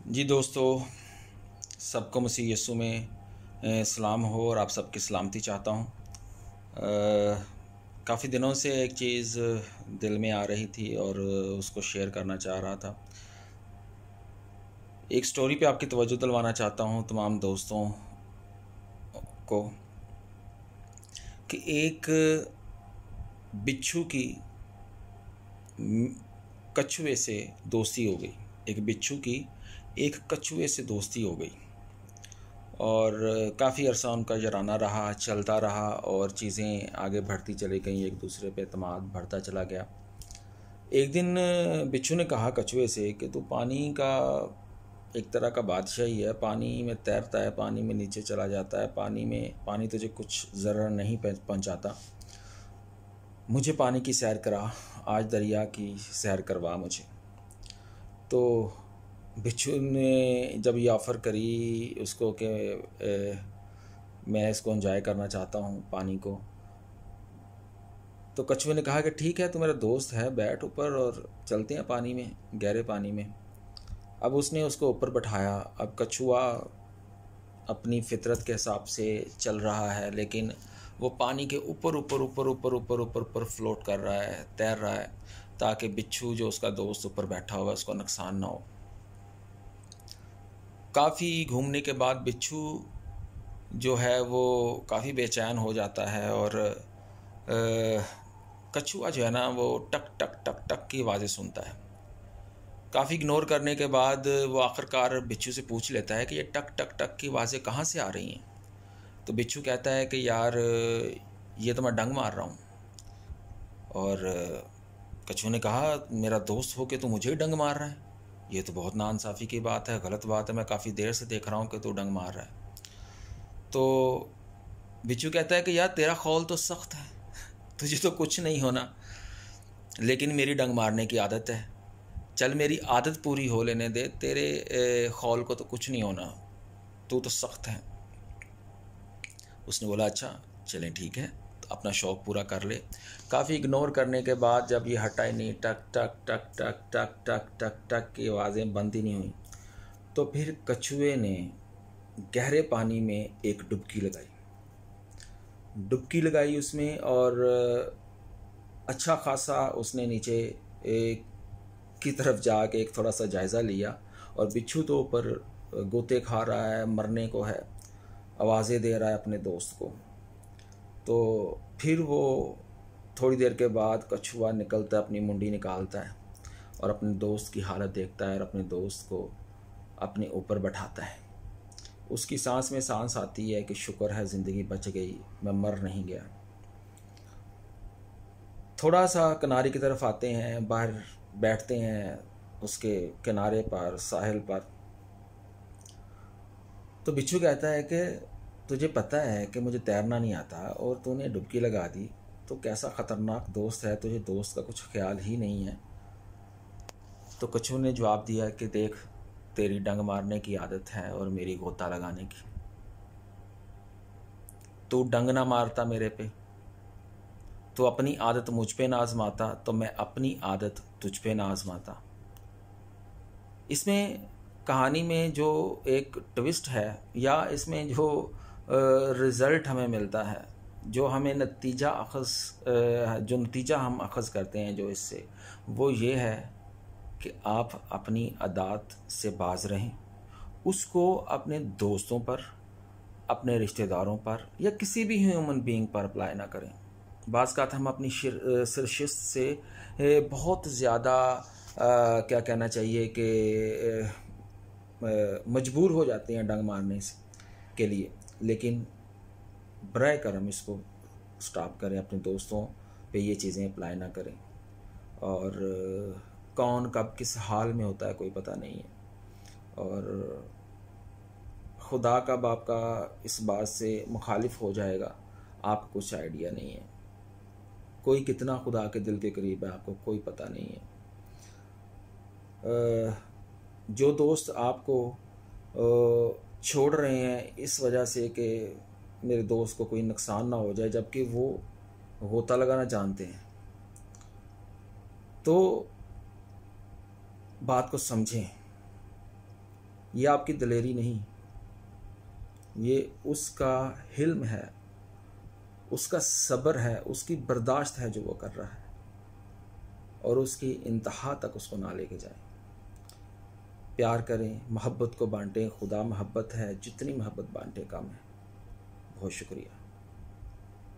जी दोस्तों, सबको मसीह यीशु में सलाम हो और आप सबकी सलामती चाहता हूँ। काफ़ी दिनों से एक चीज़ दिल में आ रही थी और उसको शेयर करना चाह रहा था। एक स्टोरी पे आपकी तवज्जो दिलवाना चाहता हूँ तमाम दोस्तों को कि एक बिच्छू की कछुए से दोस्ती हो गई। एक बिच्छू की एक कछुए से दोस्ती हो गई और काफ़ी अरसा उनका यराना रहा, चलता रहा और चीज़ें आगे बढ़ती चली गईं, एक दूसरे पे एतमाद बढ़ता चला गया। एक दिन बिच्छू ने कहा कछुए से कि तू पानी का एक तरह का बादशाह ही है, पानी में तैरता है, पानी में नीचे चला जाता है, पानी तुझे कुछ ज़रा नहीं पहुंचाता। मुझे पानी की सैर करा, आज दरिया की सैर करवा मुझे। तो बिच्छू ने जब ये ऑफ़र करी उसको कि मैं इसको एंजॉय करना चाहता हूँ पानी को, तो कछुए ने कहा कि ठीक है, तू मेरा दोस्त है, बैठ ऊपर और चलते हैं पानी में, गहरे पानी में। अब उसने उसको ऊपर बैठाया। अब कछुआ अपनी फितरत के हिसाब से चल रहा है, लेकिन वो पानी के ऊपर ऊपर ऊपर ऊपर ऊपर ऊपर ऊपर फ्लोट कर रहा है, तैर रहा है, ताकि बिच्छू जो उसका दोस्त ऊपर बैठा हुआ है उसको नुकसान ना हो। काफ़ी घूमने के बाद बिच्छू जो है वो काफ़ी बेचैन हो जाता है और कछुआ जो है ना वो टक टक टक टक की आवाज़ें सुनता है। काफ़ी इग्नोर करने के बाद वो आखिरकार बिच्छू से पूछ लेता है कि ये टक टक टक की आवाज़ें कहाँ से आ रही हैं। तो बिच्छू कहता है कि यार ये तो मैं डंग मार रहा हूँ। और कछुए ने कहा मेरा दोस्त हो के तू मुझे ही डंग मार रहा है, ये तो बहुत नाइंसाफ़ी की बात है, गलत बात है, मैं काफ़ी देर से देख रहा हूँ कि तू डंग मार रहा है। तो बिच्छू कहता है कि यार तेरा खौल तो सख्त है, तुझे तो कुछ नहीं होना, लेकिन मेरी डंग मारने की आदत है। चल मेरी आदत पूरी हो लेने दे, तेरे खौल को तो कुछ नहीं होना, तू तो सख्त है। उसने बोला अच्छा चलें ठीक है, तो अपना शौक़ पूरा कर ले। काफ़ी इग्नोर करने के बाद जब ये हटा ही नहीं, टक टक टक टक टक टक टक टक की आवाज़ें बंद ही नहीं हुई, तो फिर कछुए ने गहरे पानी में एक डुबकी लगाई उसमें और अच्छा खासा उसने नीचे एक की तरफ जाके एक थोड़ा सा जायज़ा लिया। और बिच्छू तो ऊपर गोते खा रहा है, मरने को है, आवाज़ें दे रहा है अपने दोस्त को। तो फिर वो थोड़ी देर के बाद कछुआ निकलता है, अपनी मुंडी निकालता है और अपने दोस्त की हालत देखता है और अपने दोस्त को अपने ऊपर बैठाता है। उसकी सांस में सांस आती है कि शुक्र है ज़िंदगी बच गई, मैं मर नहीं गया। थोड़ा सा किनारे की तरफ आते हैं, बाहर बैठते हैं उसके किनारे पर, साहिल पर। तो बिच्छू कहता है कि तुझे पता है कि मुझे तैरना नहीं आता और तूने डुबकी लगा दी, तो कैसा ख़तरनाक दोस्त है, तुझे दोस्त का कुछ ख्याल ही नहीं है। तो कछुए ने जवाब दिया कि देख, तेरी डंग मारने की आदत है और मेरी गोता लगाने की। तू डंग ना मारता मेरे पे, तो अपनी आदत मुझ पे ना आजमाता, तो मैं अपनी आदत तुझ पे ना आजमाता। इसमें कहानी में जो एक ट्विस्ट है या इसमें जो रिज़ल्ट हमें मिलता है, जो हमें जो नतीजा हम अख़ज़ करते हैं जो इससे, वो ये है कि आप अपनी आदत से बाज रहें, उसको अपने दोस्तों पर, अपने रिश्तेदारों पर या किसी भी ह्यूमन बीइंग पर अप्लाई ना करें। बाज़ का हम अपनी सरशिस्त से बहुत ज़्यादा क्या कहना चाहिए कि मजबूर हो जाते हैं डंग मारने से के लिए, लेकिन बराए करम इसको स्टॉप करें, अपने दोस्तों पे ये चीज़ें अप्लाई ना करें। और कौन कब किस हाल में होता है कोई पता नहीं है, और खुदा कब आपका इस बात से मुखालिफ हो जाएगा आपको कुछ आइडिया नहीं है। कोई कितना खुदा के दिल के करीब है आपको कोई पता नहीं है। जो दोस्त आपको छोड़ रहे हैं इस वजह से कि मेरे दोस्त को कोई नुकसान ना हो जाए, जबकि वो गोता लगाना जानते हैं, तो बात को समझें। ये आपकी दिलेरी नहीं, ये उसका हिल्म है, उसका सब्र है, उसकी बर्दाश्त है जो वो कर रहा है, और उसकी इंतहा तक उसको ना लेके जाए। प्यार करें, मोहब्बत को बांटें, खुदा मोहब्बत है, जितनी मोहब्बत बांटें कम है। बहुत शुक्रिया।